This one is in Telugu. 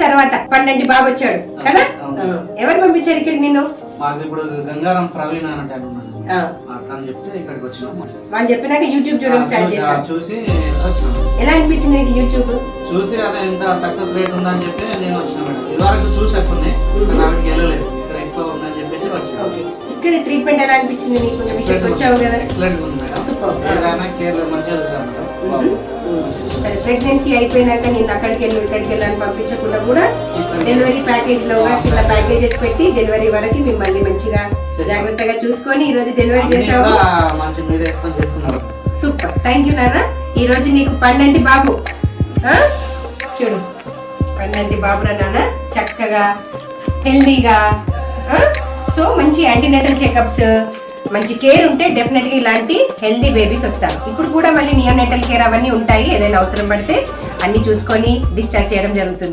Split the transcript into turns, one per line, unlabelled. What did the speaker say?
తర్వాత పండంటి బాబు వచ్చాడు కదా. ఎవరు పంపించారు ఇక్కడ నిన్ను?
మాకు ఇప్పుడు గంగారం ప్రవీణ్ అన్నట్టు తను చెప్తే ఇక్కడికి వచ్చినాం.
వాళ్ళు చెప్పినాక యూట్యూబ్ చూడడం స్టార్ట్ చేశాను.
చూసి వచ్చినాం.
ఎలా అనిపించింది నీకు యూట్యూబ్
చూసి? అదే ఎంత సక్సెస్ రేట్ ఉందని చెప్పి నేను వచ్చిన మేడం. ఇదివరకు చూసి అక్కడనే ఆవిడకి వెళ్ళలేదు, ఇక్కడ ఎక్కువ ఉందని చెప్పేసి వచ్చాను.
ఇక్కడ ట్రీట్మెంట్ ఎలా అనిపించింది నీకు? ఇక్కడికి వచ్చావు కదా.
ఎక్సలెంట్ ఉంది మేడం. సూపర్. కేర్ మంచిగా చూసాను మేడం.
సరే, ప్రెగ్నెన్సీ అయిపోయినాక నేను అక్కడికి వెళ్ళు ఇక్కడికి వెళ్ళని పంపించకుండా కూడా డెలివరీ ప్యాకేజ్ లోగా చిన్న ప్యాకేజెస్ పెట్టి డెలివరీ వరకు మిమ్మల్ని మంచిగా జాగ్రత్తగా చూసుకొని ఈ రోజు డెలివరీ చేసావు. సూపర్, థ్యాంక్ యూ నాన్న. ఈ రోజు నీకు పండంటి బాబు, చూడు పండంటి బాబు రా నాన్న, చక్కగా హెల్దీగా. సో మంచి యాంటీనేటల్ చెకప్స్, మంచి కేర్ ఉంటే డెఫినెట్ గా ఇలాంటి హెల్దీ బేబీస్ వస్తారు. ఇప్పుడు కూడా మళ్ళీ నియోనేటల్ కేర్ అవన్నీ ఉంటాయి. ఏదైనా అవసరం పడితే అన్ని చూసుకొని డిశ్చార్జ్ చేయడం జరుగుతుంది.